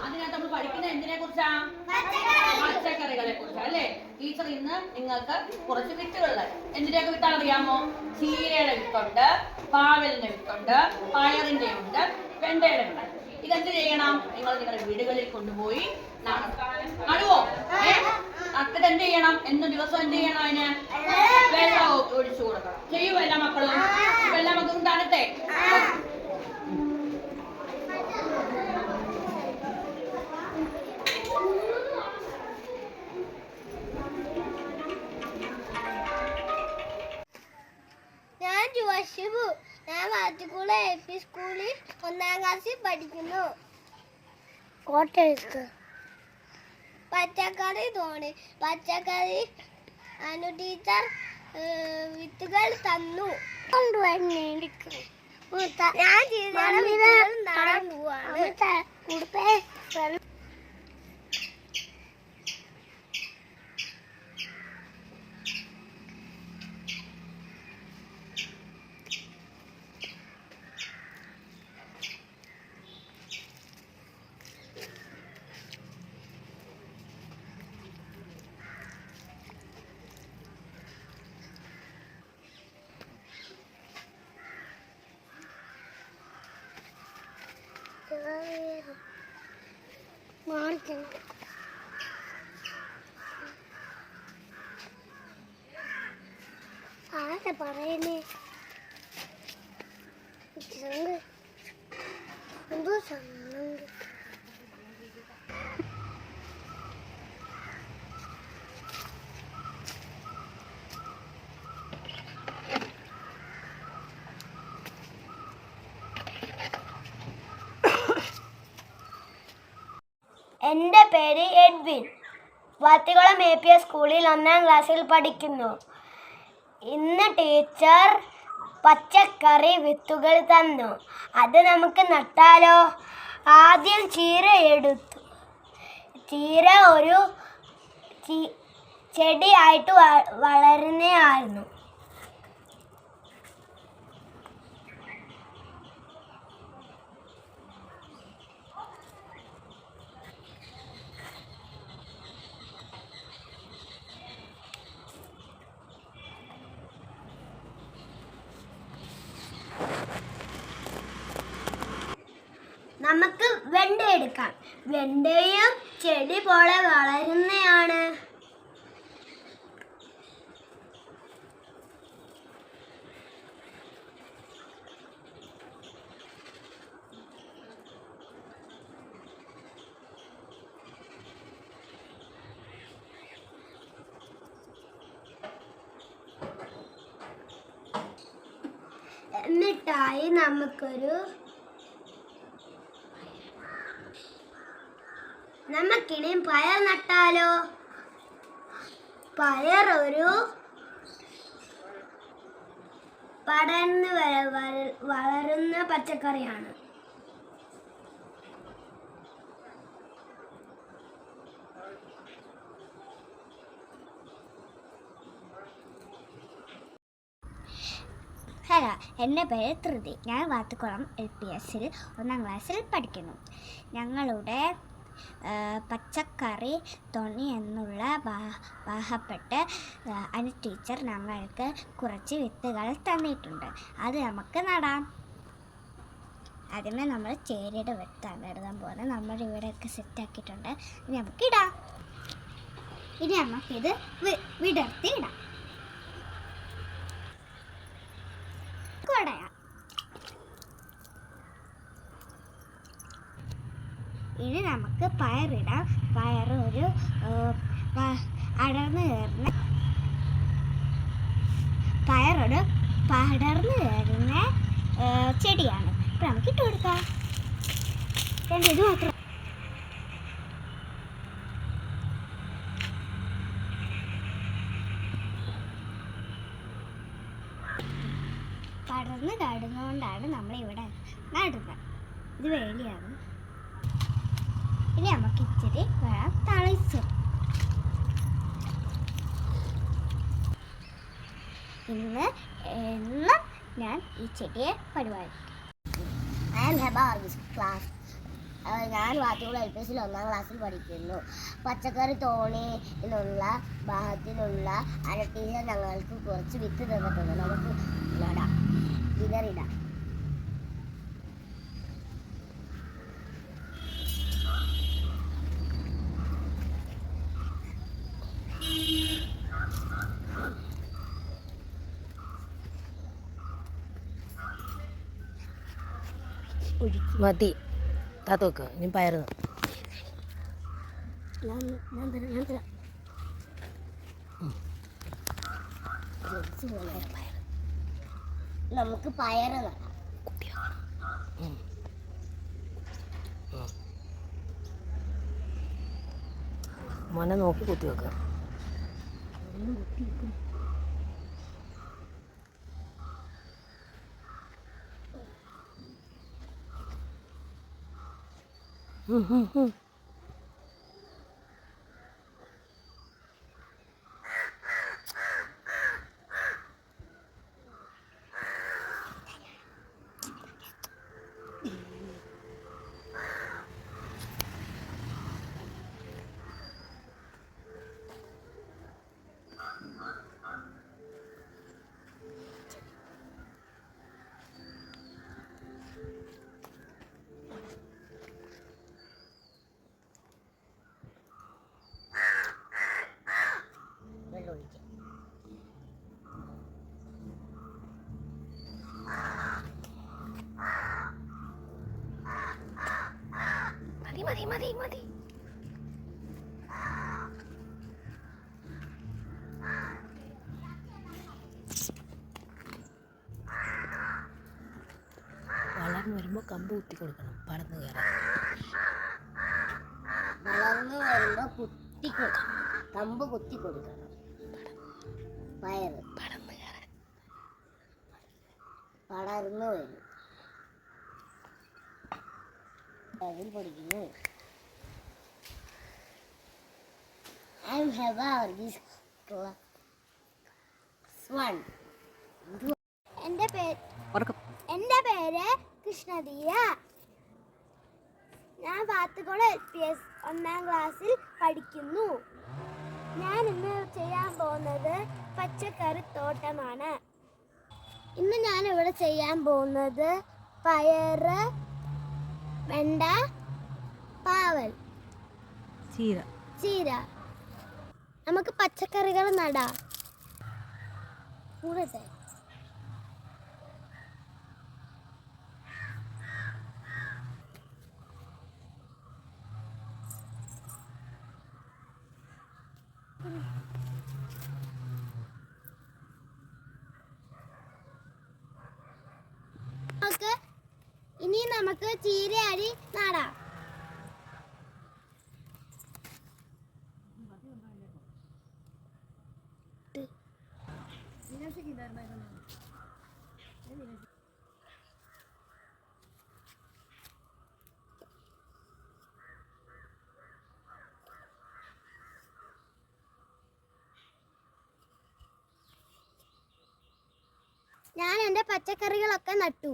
അതിനകത്ത് നമ്മൾ പഠിക്കുന്നത് എന്തിനെ കുറിച്ചാ? പച്ചക്കറികളെ കുറിച്ചാ അല്ലേ? ടീച്ചർ ഇന്ന് നിങ്ങൾക്ക് കുറച്ച് വിത്തുകളുടെ എന്തിന്റെയൊക്കെ വിത്താണെന്നറിയാമോ? ചീരയുടെ വിത്തുണ്ട്, പാവലിന്റെ വിത്തുണ്ട്, പയറിന്റെ ഉണ്ട്, വെണ്ടയുടെ ഉണ്ട്. ഇതെന്ത് ചെയ്യണം? നിങ്ങൾ നിങ്ങളുടെ വീടുകളിൽ കൊണ്ടുപോയി നടുവോ? നട്ടിട്ട് എന്ത് ചെയ്യണം? എന്നും ദിവസം എന്ത് ചെയ്യണം? അതിന് വെള്ളം ഒഴിച്ചു കൊടുക്കണം. ചെയ്യുമോ എല്ലാ മക്കളും? എല്ലാ മക്കളും തണുത്തേ. ഞാൻ വാത്തിക്കുള AP സ്കൂളിൽ 1ാം ക്ലാസ്സിൽ പഠിക്കുന്നു. കോട്ടയത്ത് പച്ചക്കറി തോണി. പച്ചക്കറി അനു ടീച്ചർ വിത്തുകൾ തന്നു. ഞാൻ നടാൻ പോവാണ്. ആരെ പറയുന്നേ? എന്തോ സംഭവം. എൻ്റെ പേര് എഡ്വിൻ. വാത്തികുളം APS സ്കൂളിൽ 1ാം ക്ലാസ്സിൽ പഠിക്കുന്നു. ഇന്ന് ടീച്ചർ പച്ചക്കറി വിത്തുകൾ തന്നു. അത് നമുക്ക് നട്ടാലോ? ആദ്യം ചീര എടുത്തു. ചീര ഒരു ചെടിയായിട്ട് വളരുന്നതായിരുന്നു. നമുക്ക് വെണ്ട എടുക്കാം. വെണ്ടയും ചെടി പോലെ വളരുന്നതാണ്. എന്നിട്ടായി നമുക്കിനി പയർ നട്ടാലോ? പയർ ഒരു പടർന്ന് വളരുന്ന പച്ചക്കറിയാണ്. ഹലോ, എൻ്റെ പേര് ധൃതി. ഞാൻ വാത്തിക്കുളം LPSൽ 1ാം ക്ലാസ്സിൽ പഠിക്കുന്നു. ഞങ്ങളുടെ പച്ചക്കറി തൊണി എന്നുള്ള പാവപ്പെട്ട് അനു ടീച്ചർ ഞങ്ങൾക്ക് കുറച്ച് വിത്തുകൾ തന്നിട്ടുണ്ട്. അത് നമുക്ക് നടാം. ആദ്യമേ നമ്മൾ ചേരിയുടെ വിത്താണ് ഇടാൻ പോകുന്നത്. നമ്മൾ ഇവിടെയൊക്കെ സെറ്റാക്കിയിട്ടുണ്ട്. ഇനി നമുക്കിടാം. ഇനി നമുക്കിത് വിടർത്തി ഇടാം. കൊടയാം. ഇനി നമുക്ക് പയറിടാം. പയർ ഒരു പടർന്നു കയറുന്ന ചെടിയാണ്. ഇപ്പം നമുക്ക് ഇട്ട് കൊടുക്കാം. ഇത് മാത്രം. പടർന്ന് കയറുന്നതുകൊണ്ടാണ് നമ്മളിവിടെ നടുന്നത്. ഇത് വേലിയാണ്. ഇനി നമുക്ക് ഇച്ചിരി വെള്ളം തളിച്ചു. എന്നും ഞാൻ ഈ ചെടിയെ പരിപാലിക്കും. I am Heba of this class. ഞാൻ വാത്തുകുളം LPS 1-ാം ക്ലാസ്സിൽ പഠിക്കുന്നു. പച്ചക്കറി തോണിയിലുള്ള ഭാഗത്തിലുള്ള ടീച്ചർ ഞങ്ങൾക്ക് കുറച്ച് വിത്ത് തന്നിട്ടുണ്ട്. നമുക്ക് നടാം, വിതറിടാം. മതി താത്ത വെക്കുക. ഇനി പയറ് ഞാൻ തരാം. നമുക്ക് പയറ് നടാം. മോനെ നോക്കി കുത്തി വെക്കുക. മതി മതി മതി മതി. വളർന്നു വരുമ്പോൾ കമ്പ് കുത്തി കൊടുക്കണം. പടന്ന് കയറാൻ വളർന്നു വരുമ്പോൾ കമ്പ് കുത്തി കൊടുക്കണം. പയറ് പടന്ന് കയറാൻ പടർന്നു വരും. അതിൽ പഠിക്കുന്നു. എൻ്റെ പേര് കൃഷ്ണദിയ. ഞാൻ വാത്തുകുളം LPS 1-ാം ക്ലാസ്സിൽ പഠിക്കുന്നു. ഞാൻ ഇന്ന് ചെയ്യാൻ പോകുന്നത് പച്ചക്കറി തോട്ടമാണ്. ഇന്ന് ഞാൻ ഇവിടെ ചെയ്യാൻ പോകുന്നത് പയറ്, വെണ്ട, പാവൽ, ചീര. നമുക്ക് പച്ചക്കറികൾ നടാം. കൂടട്ടെ. ഇനി നമുക്ക് ചീര അരി നടാം. ഞാൻ എൻ്റെ പച്ചക്കറികളൊക്കെ നട്ടു.